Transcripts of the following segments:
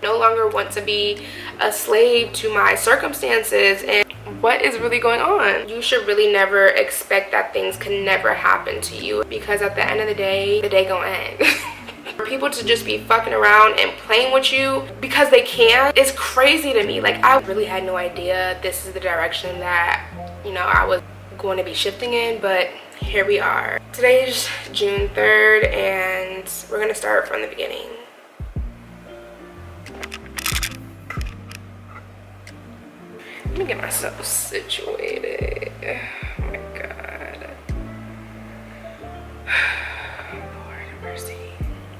No longer want to be a slave to my circumstances and what is really going on. You should really never expect that things can never happen to you, because at the end of the day gonna end. For people to just be fucking around and playing with you because they can, it's crazy to me. Like, I really had no idea this is the direction that, you know, I was going to be shifting in, but here we are. Today is June 3rd and we're gonna start from the beginning. Let me get myself situated. Oh my god. Lord have mercy.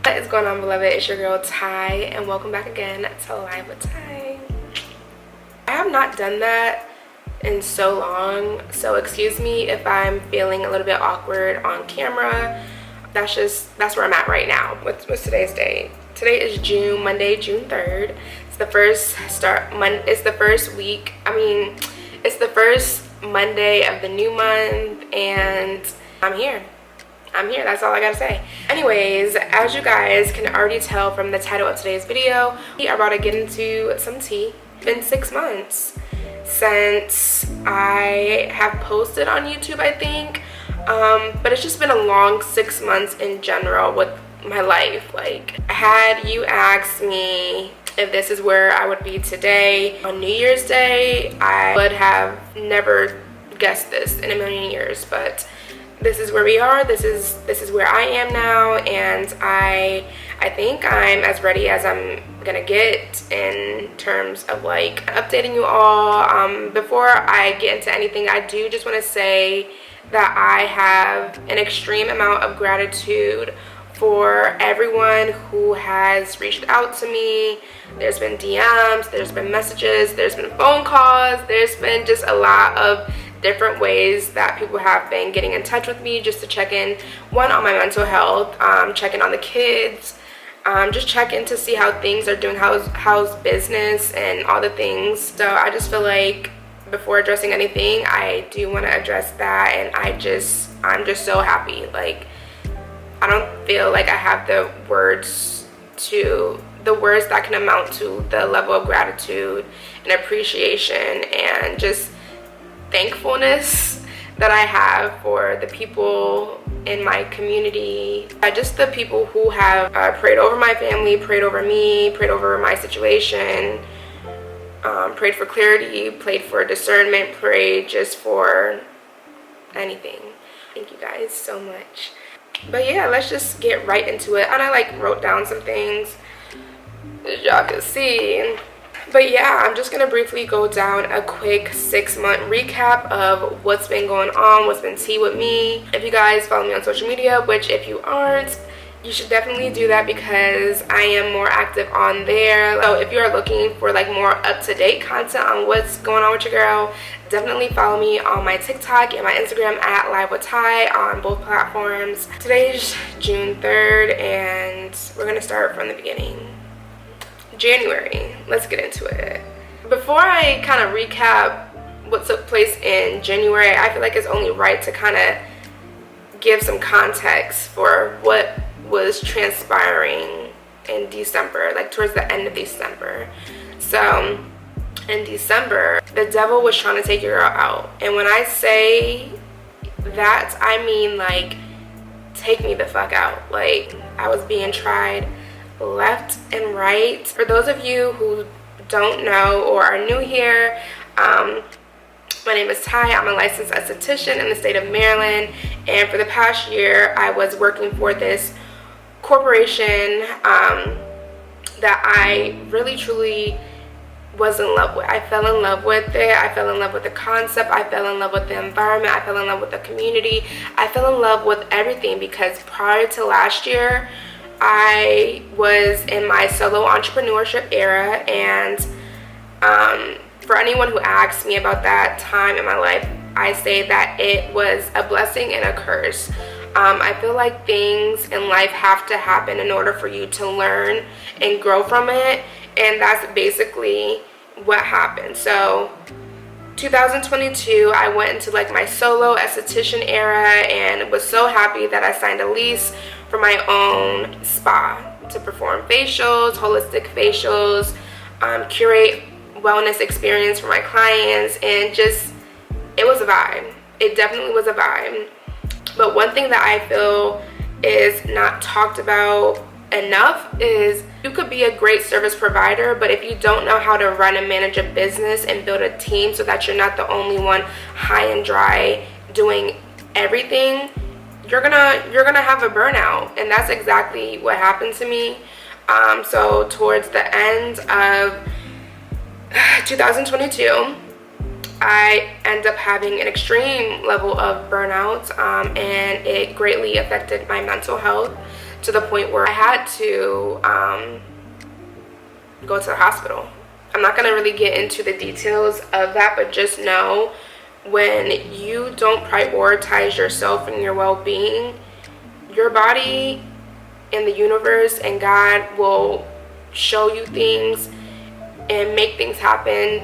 What is going on, beloved? It's your girl Ty, and welcome back again to Live with Ty. I have not done that in so long, so excuse me if I'm feeling a little bit awkward on camera. That's where I'm at right now. What's today's date? Today is Monday, June 3rd. It's the first Monday of the new month, and I'm here. That's all I gotta say. Anyways, as you guys can already tell from the title of today's video, we are about to get into some tea. It's been 6 months since I have posted on YouTube, I think, but it's just been a long 6 months in general with my life. Like, had you asked me if this is where I would be today on New Year's Day, I would have never guessed this in a million years, but this is where we are. This is where I am now, and I think I'm as ready as I'm gonna get in terms of like updating you all. Before I get into anything, I do just want to say that I have an extreme amount of gratitude for everyone who has reached out to me. There's been DMs, there's been messages, there's been phone calls, there's been just a lot of different ways that people have been getting in touch with me just to check in, one, on my mental health, check in on the kids, just check in to see how things are doing, how's business and all the things. So I just feel like before addressing anything, I do want to address that, and I'm just so happy. Like, I don't feel like I have the words that can amount to the level of gratitude and appreciation and just thankfulness that I have for the people in my community, just the people who have prayed over my family, prayed over me, prayed over my situation, prayed for clarity, prayed for discernment, prayed just for anything. Thank you guys so much. But yeah, let's just get right into it. And I like wrote down some things as y'all can see. But yeah, I'm just gonna briefly go down a quick 6-month recap of what's been going on, what's been tea with me. If you guys follow me on social media, which if you aren't, you should definitely do that because I am more active on there. So if you are looking for like more up-to-date content on what's going on with your girl, definitely follow me on my TikTok and my Instagram at Live with Ty on both platforms. Today's June 3rd and we're gonna start from the beginning. January, let's get into it. Before I kind of recap what took place in January, I feel like it's only right to kind of give some context for what was transpiring in December, like towards the end of December. So in December, the devil was trying to take your girl out. And when I say that, I mean like take me the fuck out. Like, I was being tried left and right. For those of you who don't know or are new here, my name is Ty. I'm a licensed esthetician in the state of Maryland, and for the past year I was working for this corporation that I really truly was in love with. I fell in love with it. I fell in love with the concept. I fell in love with the environment. I fell in love with the community. I fell in love with everything because prior to last year, I was in my solo entrepreneurship era, and for anyone who asks me about that time in my life, I say that it was a blessing and a curse. I feel like things in life have to happen in order for you to learn and grow from it, and that's basically what happened. So 2022, I went into like my solo esthetician era and was so happy that I signed a lease for my own spa. to perform facials, holistic facials, curate wellness experience for my clients, and just, it was a vibe. It definitely was a vibe. But one thing that I feel is not talked about enough is you could be a great service provider, but if you don't know how to run and manage a business and build a team so that you're not the only one high and dry doing everything, you're gonna have a burnout. And that's exactly what happened to me. So towards the end of 2022, I end up having an extreme level of burnout, and it greatly affected my mental health to the point where I had to go to the hospital. I'm not going to really get into the details of that, but just know when you don't prioritize yourself and your well-being, your body and the universe and God will show you things and make things happen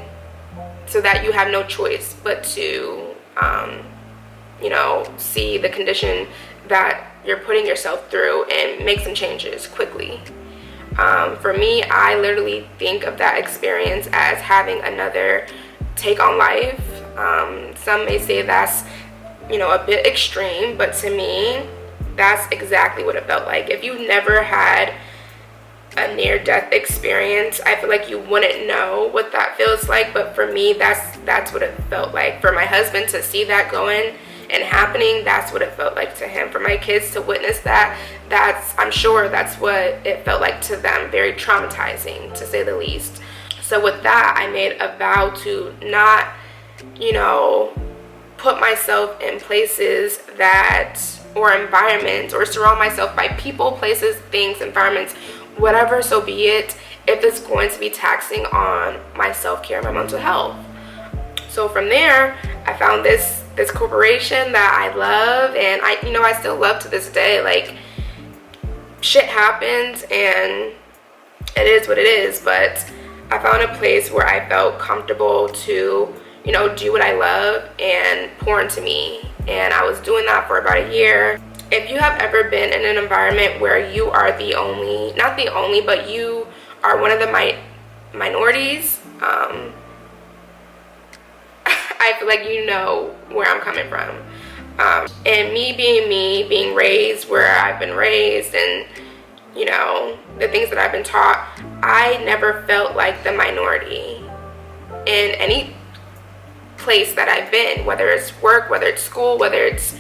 so that you have no choice but to see the condition that you're putting yourself through and make some changes quickly. For me, I literally think of that experience as having another take on life. Some may say that's a bit extreme, but to me that's exactly what it felt like. If you've never had a near-death experience, I feel like you wouldn't know what that feels like, but for me that's what it felt like. For my husband to see that going and happening, that's what it felt like to him. For my kids to witness that, I'm sure that's what it felt like to them. Very traumatizing, to say the least. So with that, I made a vow to not put myself in places or environments, or surround myself by people, places, things, environments, whatever, so be it, if it's going to be taxing on my self-care and my mental health. So from there, I found this corporation that I love, and I still love to this day. Like, shit happens and it is what it is, but I found a place where I felt comfortable to do what I love and pour into me. And I was doing that for about a year. If you have ever been in an environment where you are not the only, but you are one of the minorities, I feel like you know where I'm coming from. And me, being raised where I've been raised, and the things that I've been taught, I never felt like the minority in any place that I've been, whether it's work, whether it's school, whether it's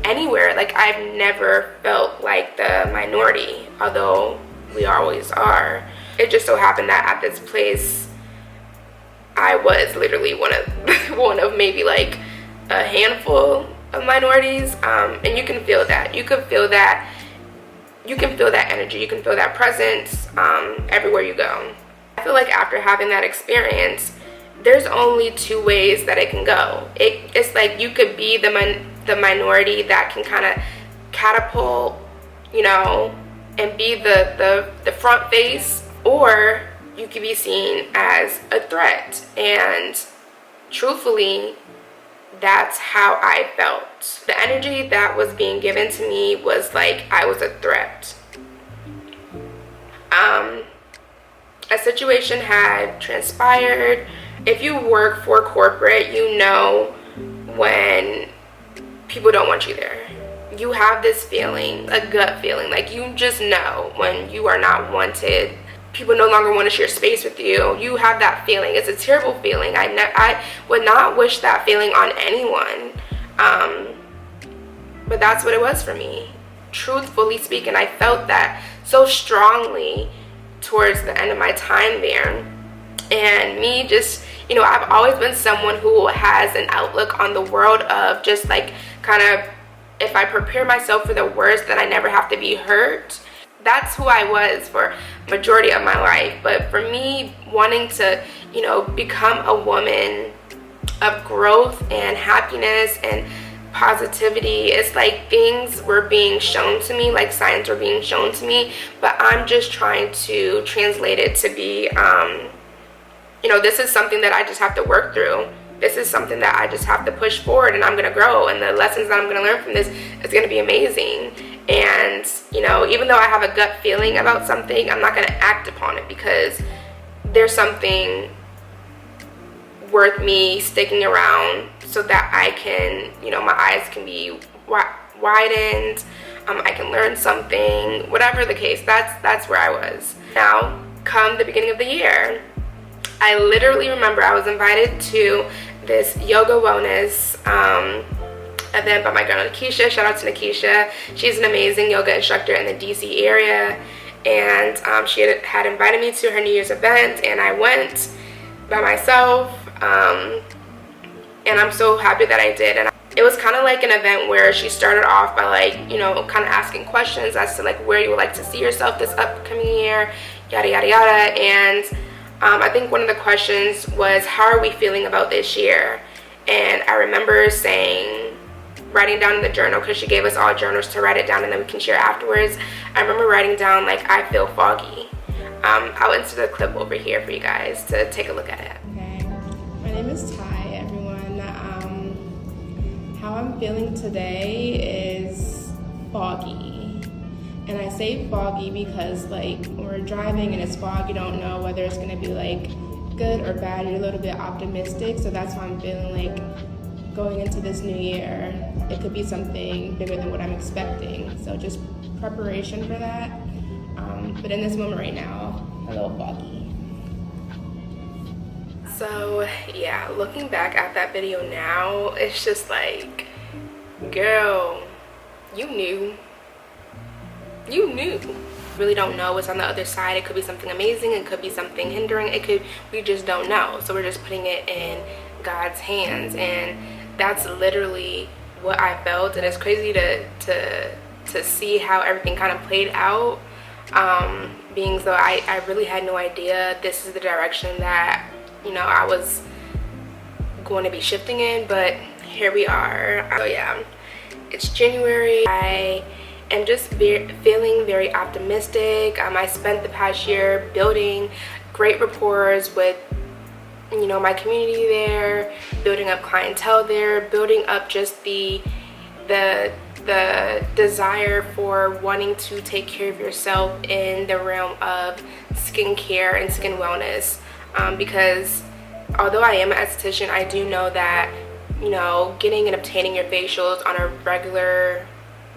anywhere. Like, I've never felt like the minority, although we always are. It just so happened that at this place I was literally one of maybe like a handful of minorities, and you can feel that. You can feel that energy, you can feel that presence everywhere you go. I feel like after having that experience, there's only two ways that it can go. It's like you could be the minority that can kind of catapult, and be the front face, or you could be seen as a threat. And truthfully, that's how I felt. The energy that was being given to me was like I was a threat. A situation had transpired. If you work for corporate, you know when people don't want you there. You have this feeling, a gut feeling, like you just know when you are not wanted. People no longer want to share space with you. You have that feeling. It's a terrible feeling. I would not wish that feeling on anyone. But that's what it was for me. Truthfully speaking, I felt that so strongly towards the end of my time there. And me just, I've always been someone who has an outlook on the world of just like kind of, if I prepare myself for the worst, then I never have to be hurt. That's who I was for majority of my life. But for me, wanting to, become a woman of growth and happiness and positivity, it's like things were being shown to me, like signs were being shown to me, but I'm just trying to translate it to be, this is something that I just have to work through. This is something that I just have to push forward, and I'm going to grow, and the lessons that I'm going to learn from this is going to be amazing. And, you know, even though I have a gut feeling about something, I'm not going to act upon it because there's something worth me sticking around so that I can, you know, my eyes can be widened. I can learn something, whatever the case. That's where I was. Now, come the beginning of the year, I literally remember I was invited to this yoga wellness event by my girl Nakisha. Shout out to Nakisha. She's an amazing yoga instructor in the DC area, and she had invited me to her New Year's event, and I went by myself, and I'm so happy that I did. And it was kind of like an event where she started off by, like, you know, kind of asking questions as to like where you would like to see yourself this upcoming year, yada yada yada. And I think one of the questions was, how are we feeling about this year? And I remember writing down in the journal, because she gave us all journals to write it down and then we can share afterwards. I remember writing down, like, I feel foggy. I'll insert the clip over here for you guys to take a look at it. Okay, my name is Ty, everyone. How I'm feeling today is foggy. And I say foggy because, like, when we're driving and it's fog, you don't know whether it's going to be, like, good or bad. You're a little bit optimistic, so that's why I'm feeling like going into this new year, it could be something bigger than what I'm expecting. So just preparation for that. But in this moment right now, a little foggy. So yeah, looking back at that video now, it's just like, girl, you knew. Really don't know what's on the other side. It could be something amazing, it could be something hindering, we just don't know. So we're just putting it in God's hands, and that's literally what I felt. And it's crazy to see how everything kind of played out, being so I really had no idea this is the direction that, you know, I was going to be shifting in, but here we are. So yeah, it's January. I am just feeling very optimistic. I spent the past year building great rapport with, you know, my community there, building up clientele there, building up just the desire for wanting to take care of yourself in the realm of skincare and skin wellness, because although I am an esthetician, I do know that, you know, getting and obtaining your facials on a regular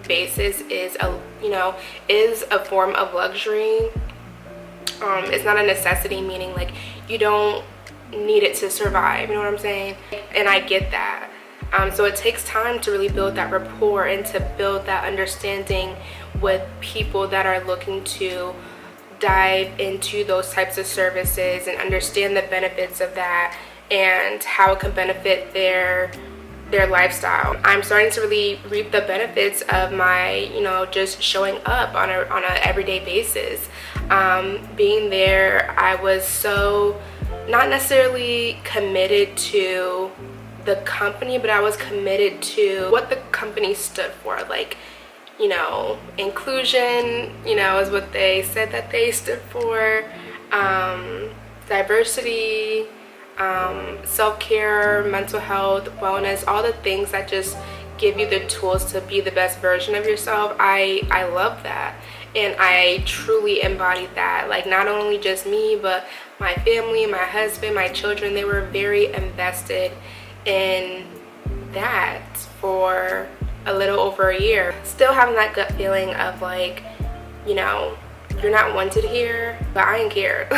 basis is a form of luxury. It's not a necessity, meaning like you don't need it to survive, you know what I'm saying? And I get that. So it takes time to really build that rapport and to build that understanding with people that are looking to dive into those types of services and understand the benefits of that and how it can benefit their lifestyle. I'm starting to really reap the benefits of my, you know, just showing up on a everyday basis. Being there, I was so not necessarily committed to the company, but I was committed to what the company stood for. Like, you know, inclusion, you know, is what they said that they stood for, diversity, self-care, mental health, wellness, all the things that just give you the tools to be the best version of yourself. I love that, and I truly embodied that. Like, not only just me, but my family, my husband, my children, they were very invested in that for a little over a year. Still having that gut feeling of like, you know, you're not wanted here, but I didn't care.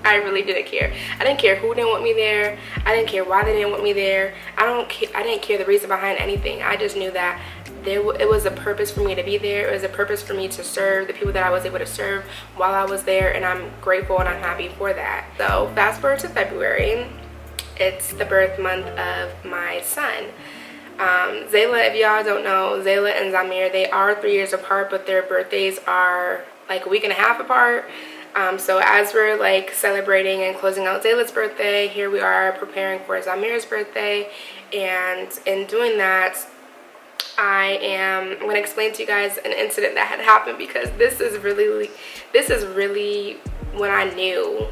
I really didn't care. I didn't care who didn't want me there. I didn't care why they didn't want me there. I didn't care the reason behind anything. I just knew that it was a purpose for me to be there. It was a purpose for me to serve the people that I was able to serve while I was there, and I'm grateful and I'm happy for that. So fast forward to February. It's the birth month of my son. Zayla, if y'all don't know, Zayla and Zamir, they are 3 years apart, but their birthdays are like a week and a half apart. So as we're like celebrating and closing out Zayla's birthday, here we are preparing for Zamir's birthday. And in doing that, I'm going to explain to you guys an incident that had happened, because this is really when I knew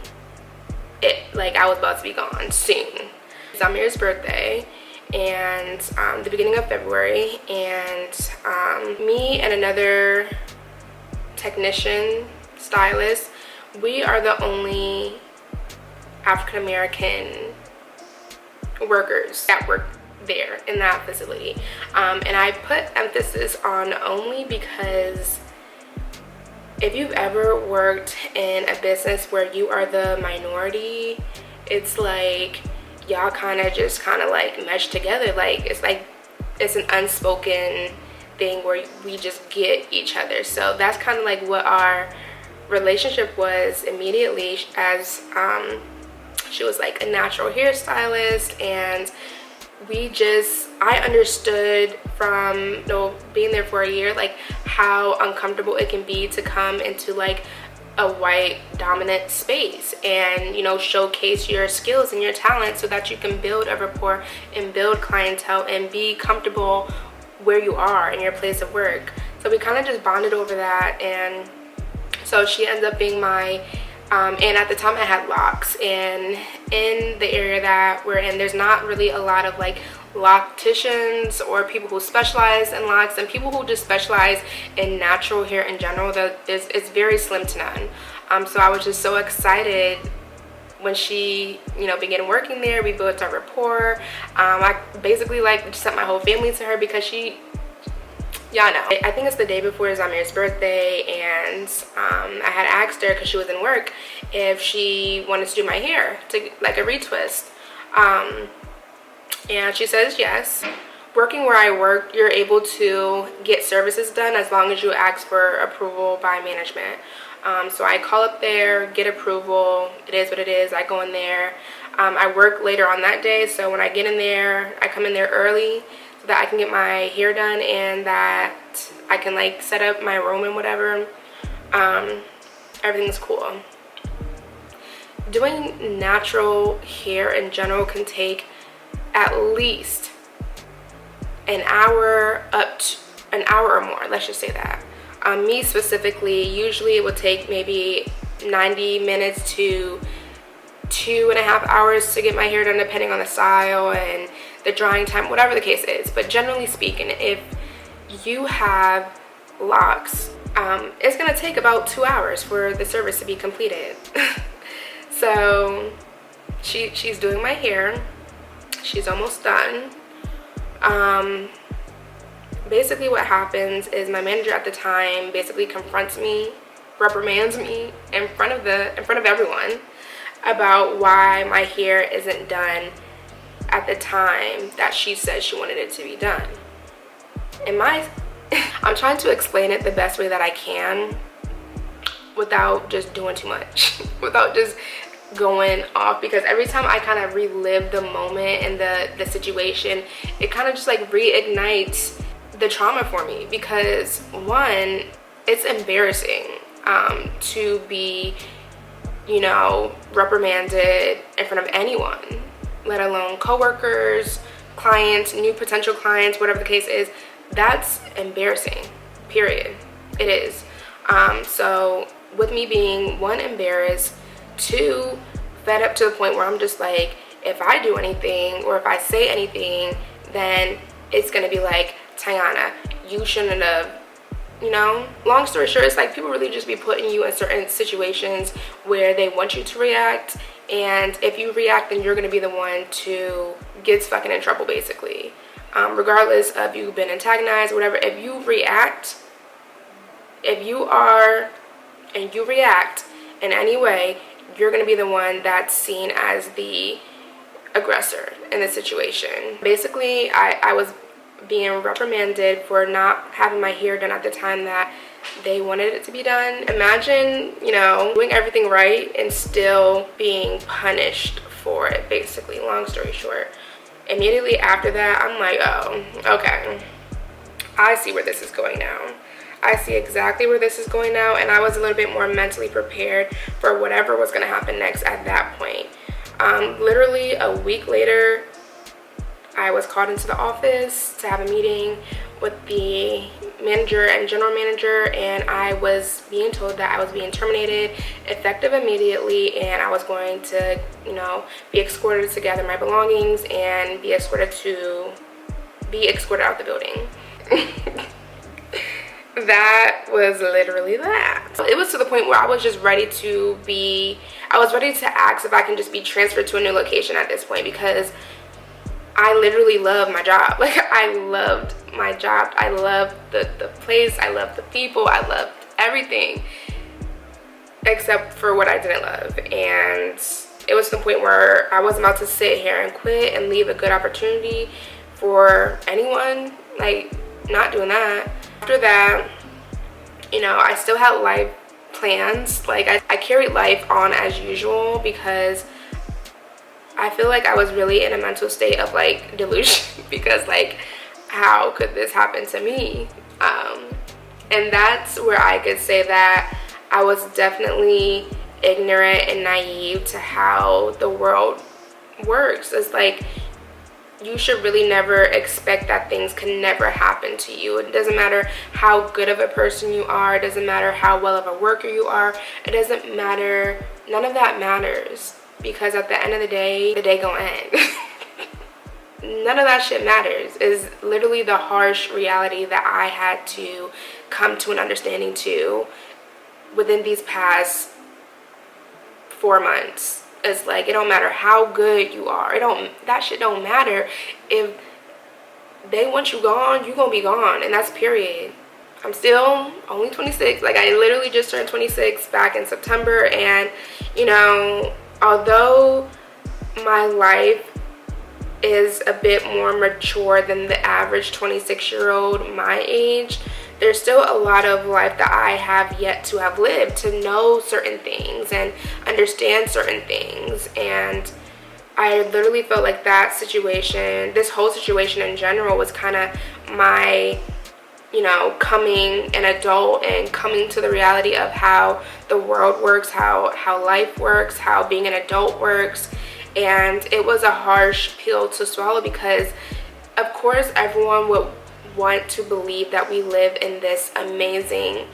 it, like I was about to be gone soon. Zamir's birthday, and the beginning of February, and me and another technician stylist, we are the only African American workers that work there in that facility. And I put emphasis on only because if you've ever worked in a business where you are the minority, it's like y'all kind of like mesh together. Like it's an unspoken thing where we just get each other. So that's kind of like what our relationship was immediately, as she was like a natural hairstylist, and I understood from being there for a year, like how uncomfortable it can be to come into like a white dominant space and showcase your skills and your talent so that you can build a rapport and build clientele and be comfortable where you are in your place of work. So we kind of just bonded over that, and so she ends up being my and at the time I had Locs, and in the area that we're in, there's not really a lot of like locticians or people who specialize in Locs, and people who just specialize in natural hair in general. It's very slim to none. So I was just so excited when she began working there. We built our rapport. I basically like sent my whole family to her because y'all know. I think it's the day before Zamir's birthday, and I had asked her, because she was in work, if she wanted to do my hair, to like a retwist. And she says yes. Working where I work, you're able to get services done as long as you ask for approval by management. So I call up there, get approval. It is what it is. I go in there. I work later on that day, so when I get in there, I come in there early so that I can get my hair done and that I can like set up my room and whatever. Everything's cool. Doing natural hair in general can take at least an hour, an hour or more, let's just say that. Me specifically, usually it would take maybe 90 minutes to 2.5 hours to get my hair done, depending on the style and the drying time, whatever the case is. But generally speaking, if you have Locs, it's gonna take about 2 hours for the service to be completed. So she's doing my hair. She's almost done. Basically what happens is my manager at the time basically confronts me, reprimands me in front of everyone about why my hair isn't done at the time that she said she wanted it to be done. I'm trying to explain it the best way that I can without just doing too much, without just going off, because every time I kind of relive the moment and the situation, it kind of just like reignites the trauma for me. Because one, it's embarrassing to be reprimanded in front of anyone, let alone coworkers, clients, new potential clients, whatever the case is. That's embarrassing, period. It is. So with me being, one, embarrassed, two, fed up to the point where I'm just like, if I do anything or if I say anything, then it's gonna be like, Tiana, you shouldn't have, long story short, it's like people really just be putting you in certain situations where they want you to react, and if you react, then you're gonna be the one to get fucking in trouble, basically. Regardless of you've been antagonized or whatever, if you react in any way, you're gonna be the one that's seen as the aggressor in the situation. Basically, I was being reprimanded for not having my hair done at the time that they wanted it to be done. Imagine, doing everything right and still being punished for it, basically, long story short. Immediately after that, I'm like, oh, okay, I see where this is going now. I see exactly where this is going now, and I was a little bit more mentally prepared for whatever was going to happen next at that point. Literally a week later, I was called into the office to have a meeting with the manager and general manager, and I was being told that I was being terminated effective immediately, and I was going to, you know, be escorted to gather my belongings and be escorted out the building. That was literally that. It was to the point where I was just ready to ask if I can just be transferred to a new location at this point, because I literally love my job. Like, I loved my job. I loved the place. I loved the people. I loved everything except for what I didn't love. And it was to the point where I wasn't about to sit here and quit and leave a good opportunity for anyone. Like, not doing that. After that, you know, I still had life plans. Like, I carried life on as usual, because I feel like I was really in a mental state of like delusion because, like, how could this happen to me? And that's where I could say that I was definitely ignorant and naive to how the world works. It's like, you should really never expect that things can never happen to you. It doesn't matter how good of a person you are. It doesn't matter how well of a worker you are. It doesn't matter. None of that matters, because at the end of the day gonna end. None of that shit matters. Is literally the harsh reality that I had to come to an understanding to within these past 4 months. It's like, it don't matter how good you are. That shit don't matter. If they want you gone, you gonna be gone, and that's period. I'm still only 26. Like, I literally just turned 26 back in September, and, you know, although my life is a bit more mature than the average 26-year-old my age, there's still a lot of life that I have yet to have lived, to know certain things and understand certain things. And I literally felt like that situation, this whole situation in general, was kind of my, you know, coming an adult and coming to the reality of how the world works, how life works, how being an adult works. And it was a harsh pill to swallow, because of course everyone would want to believe that we live in this amazing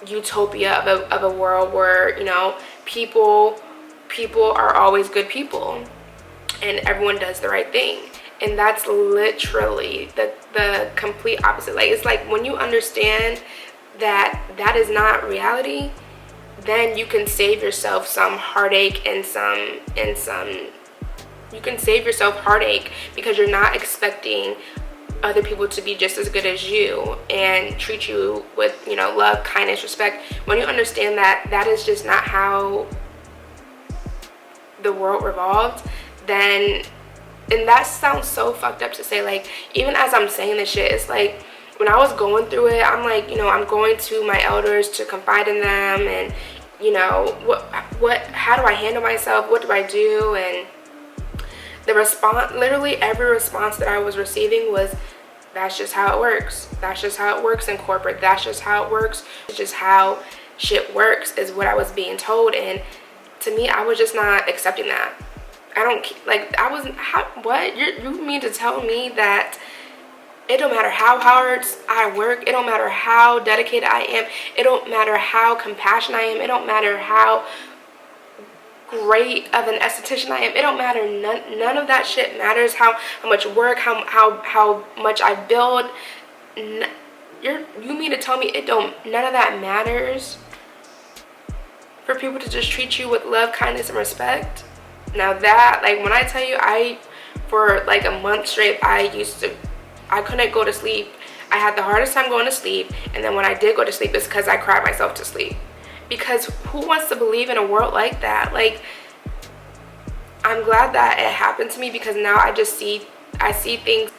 utopia of a world where, you know, people are always good people and everyone does the right thing. And that's literally the complete opposite. Like, it's like, when you understand that that is not reality, then you can save yourself some heartache and you can save yourself heartache, because you're not expecting other people to be just as good as you and treat you with, you know, love, kindness, respect. When you understand that that is just not how the world revolves, then, and that sounds so fucked up to say, like, even as I'm saying this shit, it's like, when I was going through it, I'm like, you know, I'm going to my elders to confide in them, and, you know, how do I handle myself? What do I do? And the response, literally every response that I was receiving was, that's just how it works. That's just how it works in corporate. That's just how it works. It's just how shit works, is what I was being told. And to me, I was just not accepting that. I don't, like, I wasn't, what? You mean to tell me that it don't matter how hard I work, it don't matter how dedicated I am, it don't matter how compassionate I am, it don't matter how great of an esthetician I am, it don't matter, none of that shit matters, how much work, how much I build, you mean to tell me none of that matters for people to just treat you with love, kindness, and respect? Now that, like, when I tell you, for like a month straight, I couldn't go to sleep. I had the hardest time going to sleep, and then when I did go to sleep, it's because I cried myself to sleep. Because who wants to believe in a world like that? Like, I'm glad that it happened to me, because now I see things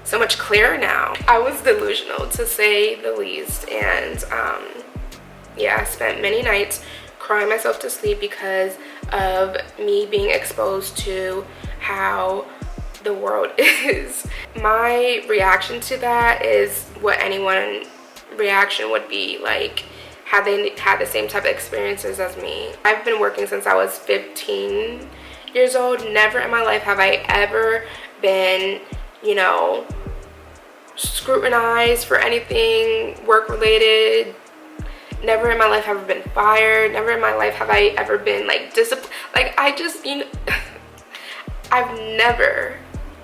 so much clearer now. I was delusional, to say the least, and yeah, I spent many nights crying myself to sleep because of me being exposed to how the world is. My reaction to that is what anyone's reaction would be, like, had they had the same type of experiences as me. I've been working since I was 15 years old. Never in my life have I ever been, you know, scrutinized for anything work related. Never in my life have I been fired. Never in my life have I ever been like disciplined. Like I just, you know, I've never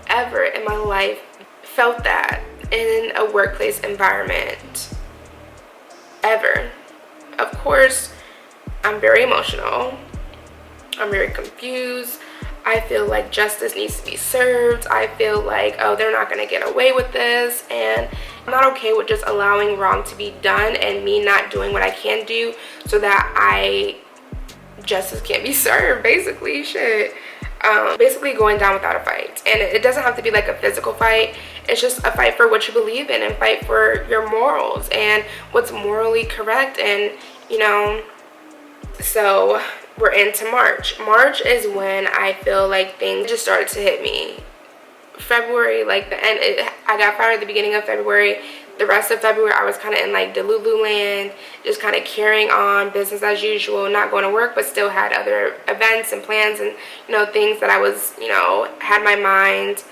ever in my life felt that in a workplace environment ever. Of course, I'm very emotional. I'm very confused. I feel like justice needs to be served. I feel like, oh, they're not gonna get away with this, and I'm not okay with just allowing wrong to be done and me not doing what I can do so that justice can't be served, basically. Shit. Basically going down without a fight. And it doesn't have to be like a physical fight. It's just a fight for what you believe in and fight for your morals and what's morally correct. And, you know, so we're into March. March is when I feel like things just started to hit me. February, like the end, I got fired at the beginning of February. The rest of February, I was kind of in like Delulu land, just kind of carrying on business as usual, not going to work, but still had other events and plans and, you know, things that I was, you know, had my mind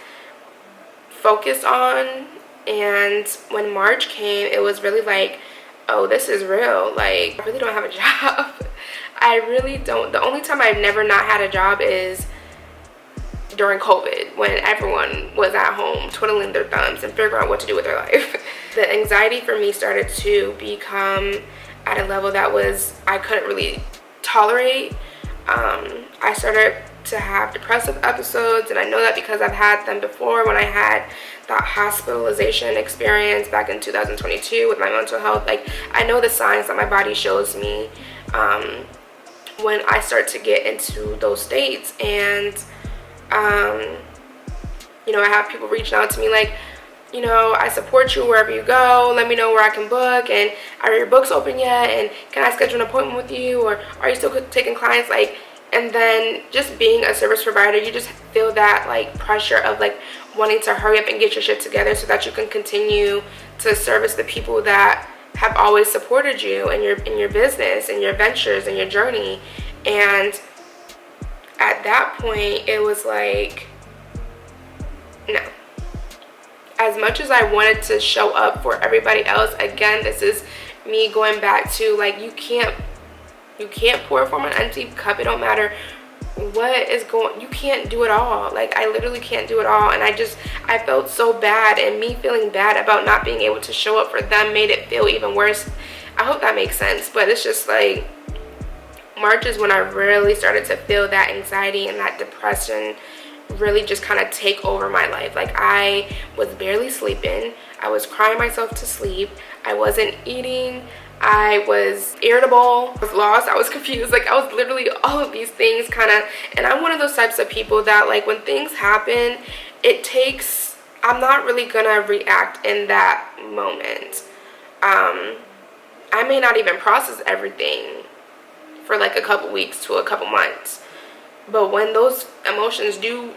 focused on. And when March came, it was really like, oh, this is real. Like, I really don't have a job. I really don't. The only time I've never not had a job is during COVID, when everyone was at home twiddling their thumbs and figuring out what to do with their life. The anxiety for me started to become at a level that I couldn't really tolerate. I started to have depressive episodes, and I know that because I've had them before when I had that hospitalization experience back in 2022 with my mental health. Like, I know the signs that my body shows me when I start to get into those states. And you know, I have people reaching out to me like, you know, I support you wherever you go. Let me know where I can book, and are your books open yet? And can I schedule an appointment with you? Or are you still taking clients? Like, and then just being a service provider, you just feel that like pressure of like wanting to hurry up and get your shit together so that you can continue to service the people that have always supported you in your business and your ventures and your journey. And at that point, it was like, no. As much as I wanted to show up for everybody else, again, this is me going back to like, you can't pour from an empty cup. It don't matter what is going, you can't do it all. Like, I literally can't do it all. And I felt so bad, and me feeling bad about not being able to show up for them made it feel even worse. I hope that makes sense. But it's just like, March is when I really started to feel that anxiety and that depression really just kind of take over my life. Like, I was barely sleeping. I was crying myself to sleep. I wasn't eating. I was irritable. I was lost. I was confused. Like, I was literally all of these things kind of. And I'm one of those types of people that, like, when things happen, I'm not really gonna react in that moment. I may not even process everything for like a couple weeks to a couple months. But when those emotions do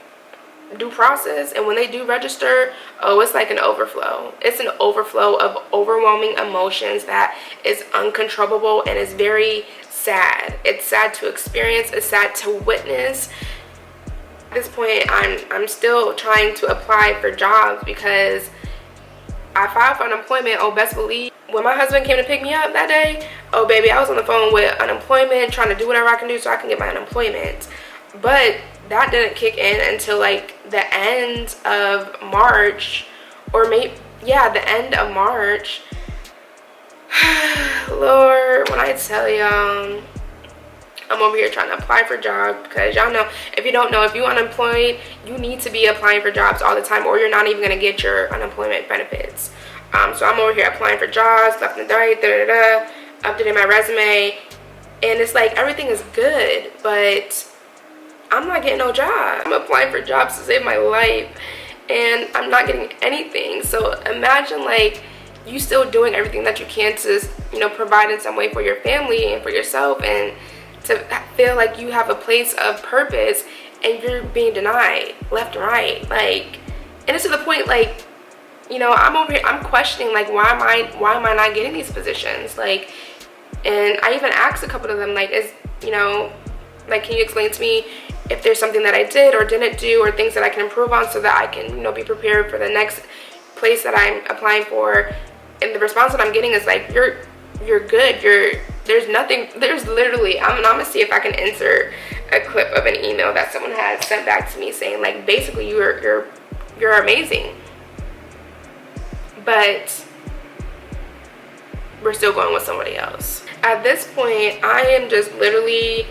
process, and when they do register, oh, it's like an overflow. It's an overflow of overwhelming emotions that is uncontrollable and is very sad. It's sad to experience. It's sad to witness. At this point, I'm still trying to apply for jobs because I filed for unemployment. Oh, best believe when my husband came to pick me up that day, oh baby, I was on the phone with unemployment trying to do whatever I can do so I can get my unemployment. But that didn't kick in until like the end of March, or maybe, yeah, the end of March. Lord, when I tell y'all, I'm over here trying to apply for jobs, because y'all know, if you don't know, if you're unemployed, you need to be applying for jobs all the time, or you're not even going to get your unemployment benefits. So I'm over here applying for jobs left and right, updating my resume, and it's like everything is good, but I'm not getting no job. I'm applying for jobs to save my life, and I'm not getting anything. So imagine like you still doing everything that you can to, you know, provide in some way for your family and for yourself, and to feel like you have a place of purpose, and you're being denied left and right. Like, and it's to the point like, you know, I'm over here, I'm questioning like, why am I not getting these positions? Like, and I even asked a couple of them, like, you know, like, can you explain to me if there's something that I did or didn't do, or things that I can improve on, so that I can, you know, be prepared for the next place that I'm applying for, and the response that I'm getting is like, you're good, there's literally, I'm gonna see if I can insert a clip of an email that someone had sent back to me saying like, basically, you're amazing, but we're still going with somebody else. At this point, I am just literally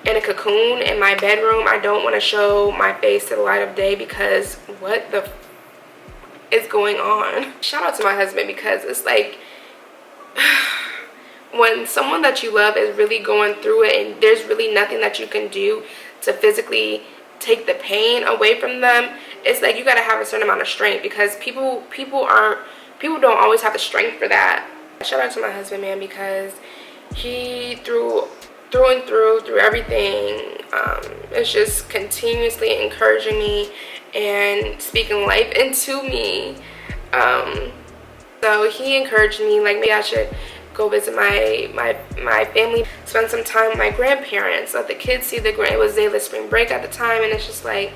in a cocoon in my bedroom. I don't want to show my face to the light of day because what the is going on? Shout out to my husband, because it's like when someone that you love is really going through it and there's really nothing that you can do to physically take the pain away from them, it's like you got to have a certain amount of strength, because people don't always have the strength for that. Shout out to my husband, man, because he through and through everything, is just continuously encouraging me and speaking life into me. So he encouraged me like, maybe I should go visit my family, spend some time with my grandparents, let the kids see it was Zayla's spring break at the time, and it's just like,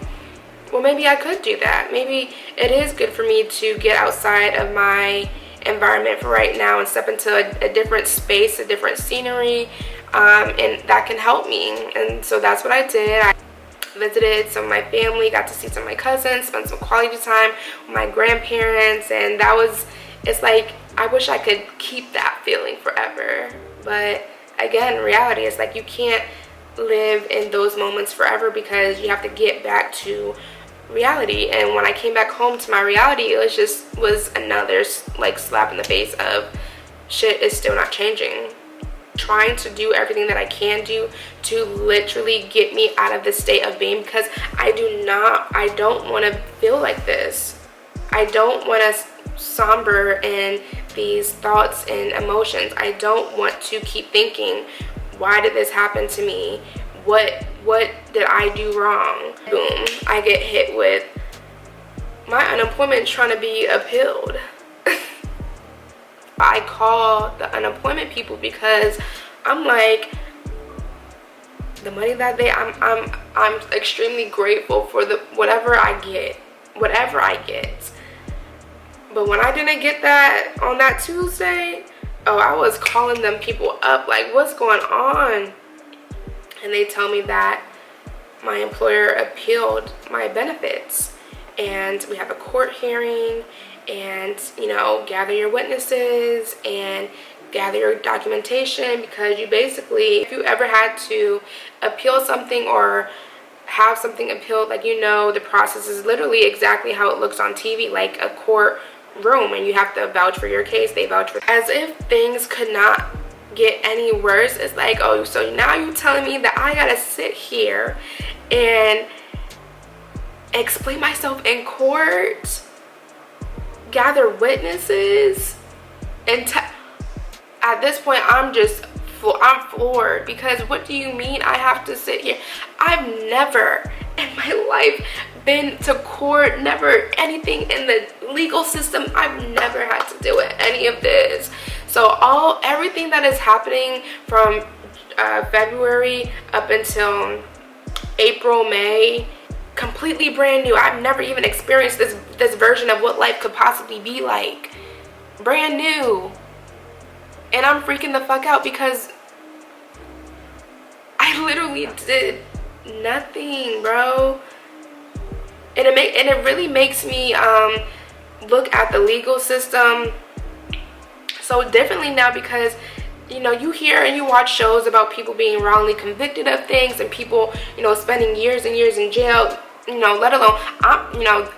well, maybe I could do that. Maybe it is good for me to get outside of my environment for right now and step into a different space, a different scenery, and that can help me. And so that's what I did. I visited some of my family, got to see some of my cousins, spent some quality time with my grandparents, and it's like, I wish I could keep that feeling forever. But again, reality is like, you can't live in those moments forever, because you have to get back to reality. And when I came back home to my reality, it was another like slap in the face of shit is still not changing. Trying to do everything that I can do to literally get me out of this state of being, because I don't want to feel like this. I don't want to somber in these thoughts and emotions. I don't want to keep thinking, why did this happen to me? What did I do wrong? Boom, I get hit with my unemployment trying to be appealed. I call the unemployment people because I'm like, the money that I'm extremely grateful for whatever I get. But when I didn't get that on that Tuesday, oh, I was calling them people up like, what's going on? And they tell me that my employer appealed my benefits, and we have a court hearing, and gather your witnesses and gather your documentation, because you basically, if you ever had to appeal something or have something appealed, like, the process is literally exactly how it looks on TV, like a court room, and you have to vouch for your case. They vouch for, as if things could not get any worse. It's like, oh, so now you're telling me that I gotta sit here and explain myself in court, gather witnesses, and at this point I'm floored, because what do you mean I have to sit here? I've never in my life been to court, never anything in the legal system. I've never had to do any of this. So everything that is happening from February up until April, May, completely brand new. I've never even experienced this version of what life could possibly be like. Brand new. And I'm freaking the fuck out, because I literally did nothing, bro. And it really makes me look at the legal system so differently now, because you hear and you watch shows about people being wrongly convicted of things, and people spending years and years in jail, let alone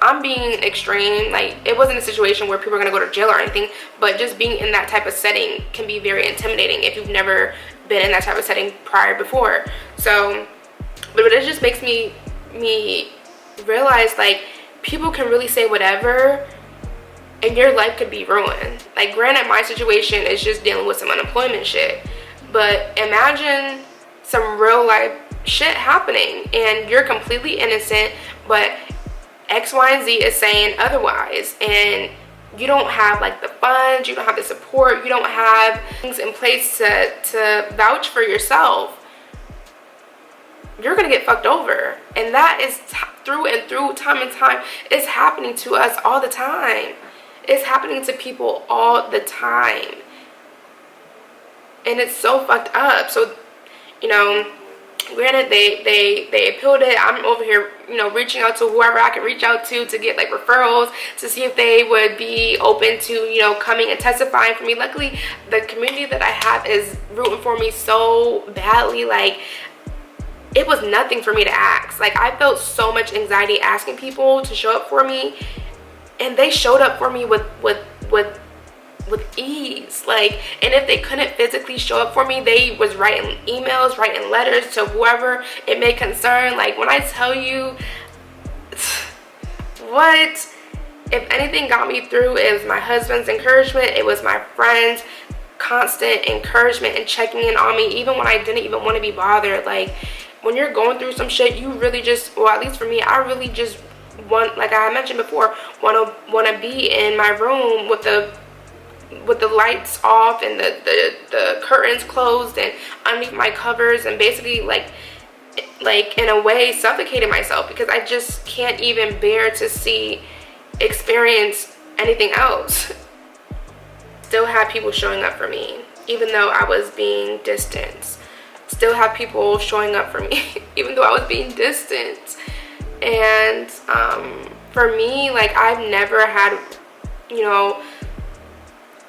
I'm being extreme. Like, it wasn't a situation where people are gonna go to jail or anything, but just being in that type of setting can be very intimidating if you've never been in that type of setting before. So, but it just makes me realize, like, people can really say whatever and your life could be ruined. Like, granted, my situation is just dealing with some unemployment shit, but imagine some real life shit happening and you're completely innocent, but X, Y, and Z is saying otherwise, and you don't have like the funds, you don't have the support, you don't have things in place to vouch for yourself. You're gonna get fucked over. And that is through and through, time and time. It's happening to us all the time. It's happening to people all the time. And it's so fucked up. So, you know, granted, they appealed it. I'm over here, you know, reaching out to whoever I can reach out to get like referrals to see if they would be open to, you know, coming and testifying for me. Luckily, the community that I have is rooting for me so badly. Like, it was nothing for me to ask. Like, I felt so much anxiety asking people to show up for me, and they showed up for me with ease. Like, and if they couldn't physically show up for me, they was writing emails, writing letters to whoever it may concern. Like, when I tell you, what if anything got me through, it was my husband's encouragement. It was my friends' constant encouragement and checking in on me, even when I didn't even want to be bothered. Like, when you're going through some shit, you really just, well, at least for me, I really just want, like I mentioned before, want to be in my room with the lights off and the curtains closed and underneath my covers, and basically like in a way suffocating myself, because I just can't even bear to experience anything else. Still have people showing up for me even though I was being distant. Still have people showing up for me even though I was being distant. And for me, like, I've never had, you know,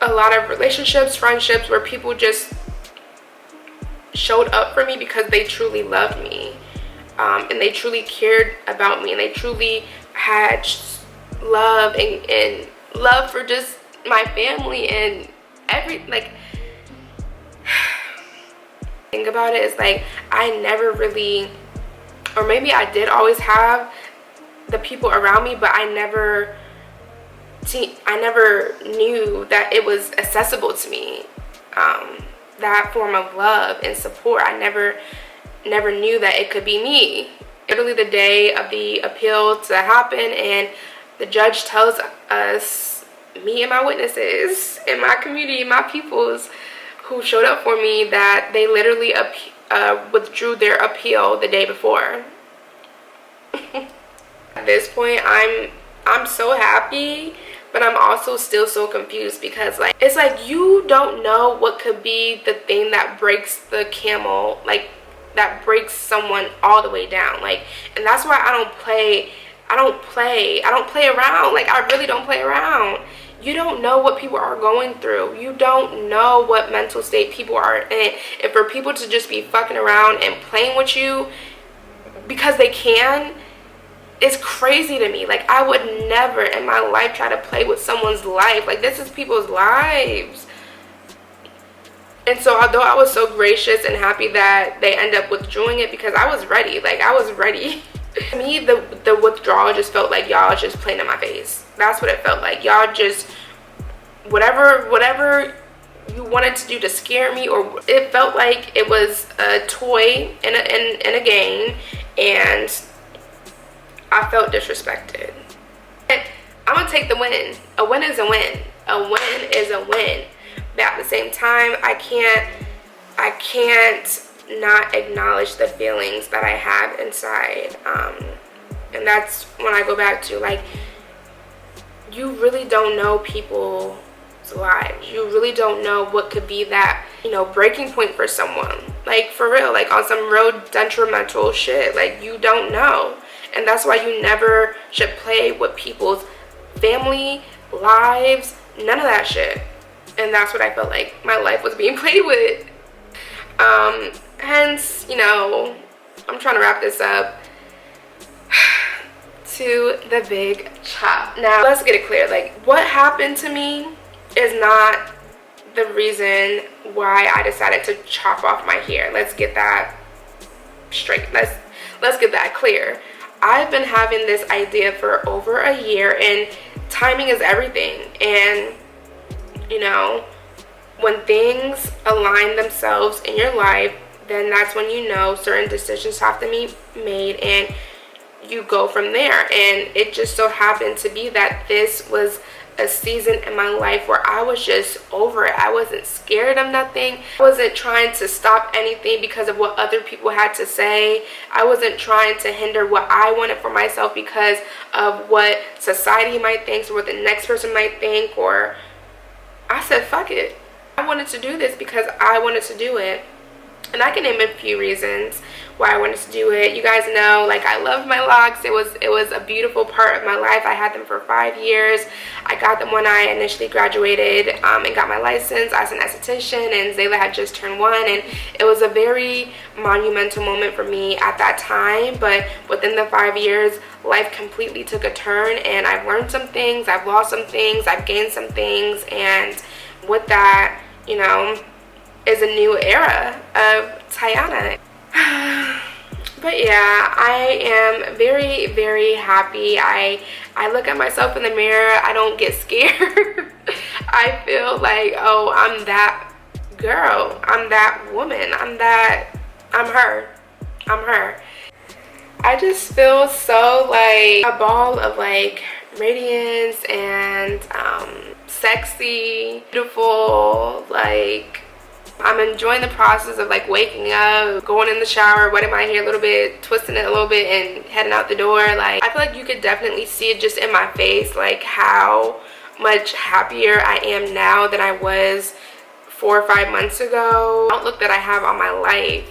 a lot of relationships, friendships where people just showed up for me because they truly loved me, and they truly cared about me, and they truly had love and love for just my family and like, think about it, it's like I never really, or maybe I did always have the people around me, but I never knew that it was accessible to me, that form of love and support. I never knew that it could be me. Literally the day of the appeal to happen, and the judge tells us, me and my witnesses and my community, my peoples who showed up for me, that they literally withdrew their appeal the day before. At this point, I'm so happy, but I'm also still so confused, because like, it's like you don't know what could be the thing that breaks the camel, like that breaks someone all the way down. Like, and that's why I don't play around. Like, I really don't play around. You don't know what people are going through. You don't know what mental state people are in. And for people to just be fucking around and playing with you because they can, it's crazy to me. Like, I would never in my life try to play with someone's life. Like, this is people's lives. And so although I was so gracious and happy that they end up withdrawing it, because I was ready. Like, I was ready. To me, the withdrawal just felt like y'all just playing in my face. That's what it felt like. Y'all just, whatever you wanted to do to scare me, or it felt like it was a toy in a game, and I felt disrespected. I'm gonna take the win. A win is a win. A win is a win. But at the same time, I can't not acknowledge the feelings that I have inside. And that's when I go back to, like, you really don't know people's lives. You really don't know what could be that, you know, breaking point for someone. Like, for real, like on some real detrimental shit. Like, you don't know. And that's why you never should play with people's family, lives, none of that shit. And that's what I felt like my life was being played with. Hence, you know, I'm trying to wrap this up to the big chop. Now, let's get it clear. Like, what happened to me is not the reason why I decided to chop off my hair. Let's get that straight. Let's get that clear. I've been having this idea for over a year, and timing is everything. And, you know, when things align themselves in your life, then that's when you know certain decisions have to be made, and you go from there. And it just so happened to be that this was a season in my life where I was just over it. I wasn't scared of nothing. I wasn't trying to stop anything because of what other people had to say. I wasn't trying to hinder what I wanted for myself because of what society might think or what the next person might think. Or I said, fuck it. I wanted to do this because I wanted to do it. And I can name a few reasons why I wanted to do it. You guys know, like, I love my locks. It was a beautiful part of my life. I had them for 5 years. I got them when I initially graduated and got my license as an esthetician, and Zayla had just turned 1, and it was a very monumental moment for me at that time. But within the 5 years, life completely took a turn, and I've learned some things, I've lost some things, I've gained some things, and with that, you know, is a new era of Tiana. But yeah, I am very, very happy. I look at myself in the mirror. I don't get scared. I feel like, oh, I'm that girl. I'm that woman. I'm her. I'm her. I just feel so like a ball of like radiance and sexy, beautiful, like I'm enjoying the process of like waking up, going in the shower, wetting my hair a little bit, twisting it a little bit, and heading out the door. Like, I feel like you could definitely see it just in my face, like how much happier I am now than I was 4 or 5 months ago. The outlook that I have on my life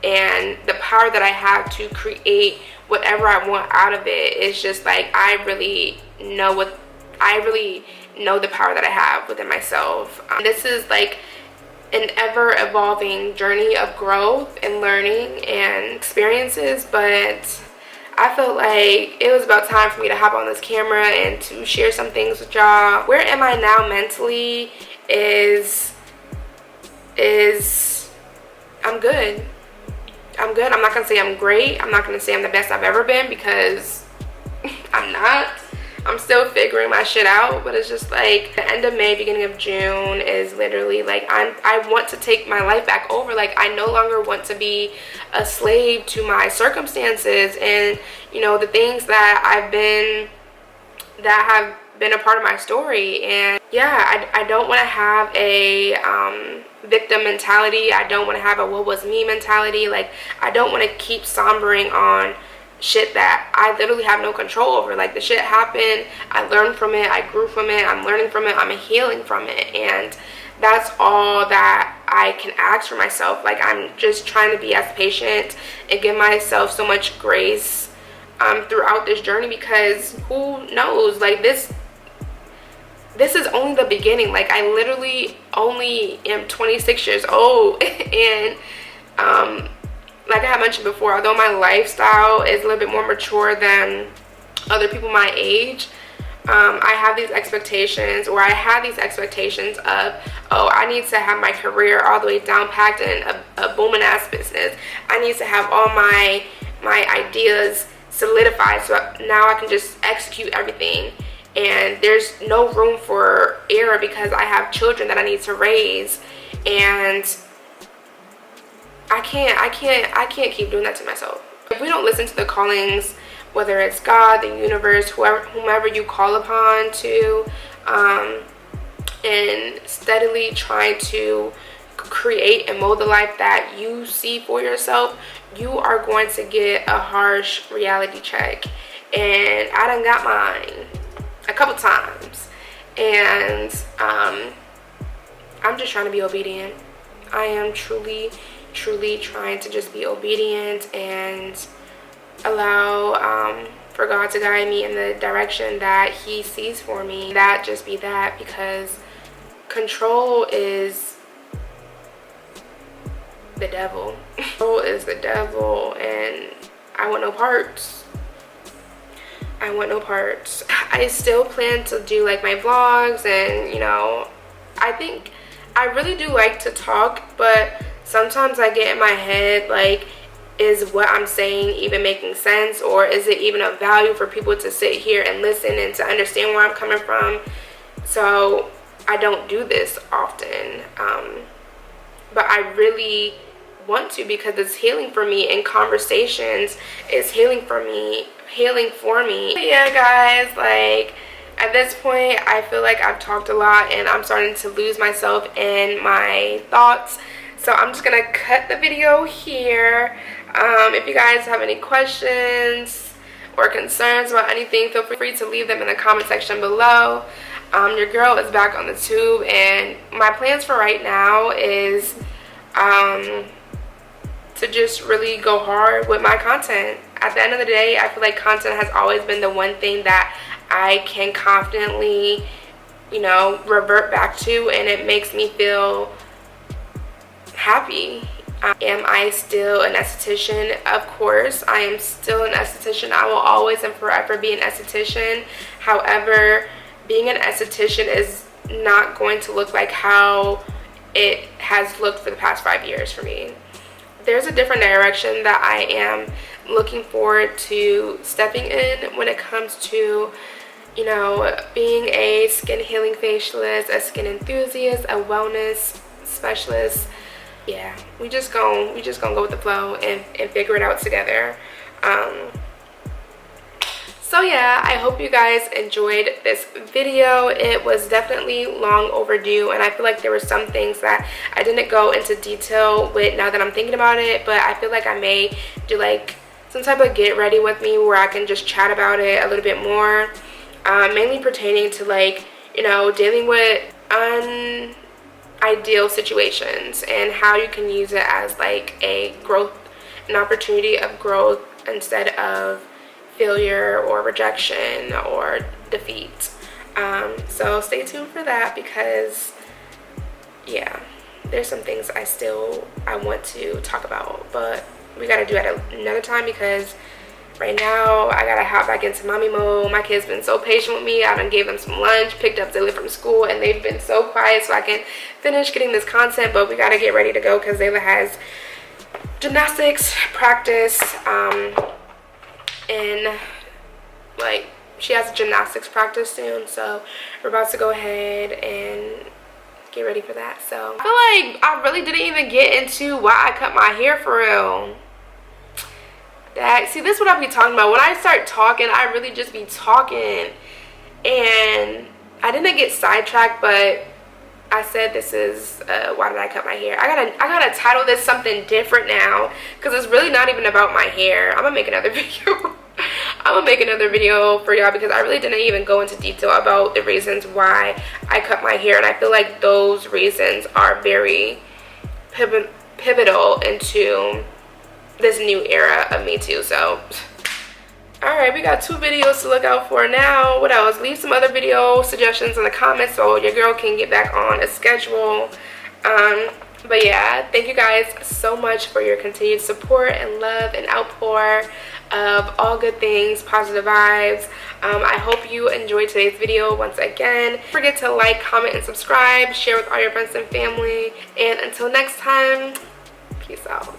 and the power that I have to create whatever I want out of it is just like, I really know the power that I have within myself. This is like an ever-evolving journey of growth and learning and experiences, but I felt like it was about time for me to hop on this camera and to share some things with y'all. Where am I now mentally is I'm good. I'm good. I'm not gonna say I'm great. I'm not gonna say I'm the best I've ever been, because I'm not. I'm still figuring my shit out, but it's just like the end of May, beginning of June is literally like I want to take my life back over. Like, I no longer want to be a slave to my circumstances and, you know, the things that have been a part of my story. And yeah, I don't want to have a victim mentality. I don't want to have a what was me mentality. Like, I don't want to keep sombering on shit that I literally have no control over. Like, the shit happened, I learned from it, I grew from it, I'm learning from it, I'm healing from it, and that's all that I can ask for myself. Like, I'm just trying to be as patient and give myself so much grace throughout this journey, because who knows, like, this is only the beginning. Like, I literally only am 26 years old and like I had mentioned before, although my lifestyle is a little bit more mature than other people my age, I have these expectations, or I had these expectations of, oh, I need to have my career all the way down packed in a booming ass business. I need to have all my ideas solidified so now I can just execute everything. And there's no room for error because I have children that I need to raise, and I can't keep doing that to myself. If we don't listen to the callings, whether it's God, the universe, whomever you call upon to, and steadily try to create and mold the life that you see for yourself, you are going to get a harsh reality check. And I done got mine a couple times, and I'm just trying to be obedient. I am truly trying to just be obedient and allow for God to guide me in the direction that he sees for me. That just be that, because control is the devil. Control is the devil, and I want no parts. I want no parts. I still plan to do like my vlogs, and you know, I think I really do like to talk, but sometimes I get in my head like, is what I'm saying even making sense, or is it even of value for people to sit here and listen and to understand where I'm coming from? So I don't do this often, but I really want to, because it's healing for me, and conversations is healing for me. But yeah, guys, like, At this point, I feel like I've talked a lot and I'm starting to lose myself in my thoughts. So I'm just gonna cut the video here. If you guys have any questions or concerns about anything, feel free to leave them in the comment section below. Your girl is back on the tube, and my plans for right now is to just really go hard with my content. At the end of the day, I feel like content has always been the one thing that I can confidently, you know, revert back to, and it makes me feel happy. Am I still an esthetician? Of course, I am still an esthetician. I will always and forever be an esthetician. However, being an esthetician is not going to look like how it has looked for the past 5 years for me. There's a different direction that I am looking forward to stepping in when it comes to, you know, being a skin healing facialist, a skin enthusiast, a wellness specialist. Yeah, we just gonna go with the flow and figure it out together. So yeah, I hope you guys enjoyed this video. It was definitely long overdue, and I feel like there were some things that I didn't go into detail with now that I'm thinking about it, but I feel like I may do like some type of get ready with me where I can just chat about it a little bit more, mainly pertaining to, like, you know, dealing with ideal situations and how you can use it as like an opportunity of growth instead of failure or rejection or defeat. So stay tuned for that, because yeah, there's some things I want to talk about, but we gotta do it at another time, because right now I gotta hop back into mommy mode. My kids been so patient with me. I done gave them some lunch, picked up Zayla from school, and they've been so quiet so I can finish getting this content. But we gotta get ready to go because Zayla has gymnastics practice, and like she has a gymnastics practice soon, so we're about to go ahead and get ready for that. So I feel like I really didn't even get into why I cut my hair for real. See, this is what I be talking about. When I start talking, I really just be talking, and I didn't get sidetracked, but I said this is why did I cut my hair. I gotta title this something different now, because it's really not even about my hair. I'm gonna make another video. I'm gonna make another video for y'all, because I really didn't even go into detail about the reasons why I cut my hair, and I feel like those reasons are very pivotal into this new era of me too. So alright, we got 2 videos to look out for now. What else? Leave some other video suggestions in the comments so your girl can get back on a schedule. But yeah, thank you guys so much for your continued support and love and outpour of all good things, positive vibes. I hope you enjoyed today's video. Once again, don't forget to like, comment, and subscribe. Share with all your friends and family. And until next time, peace out.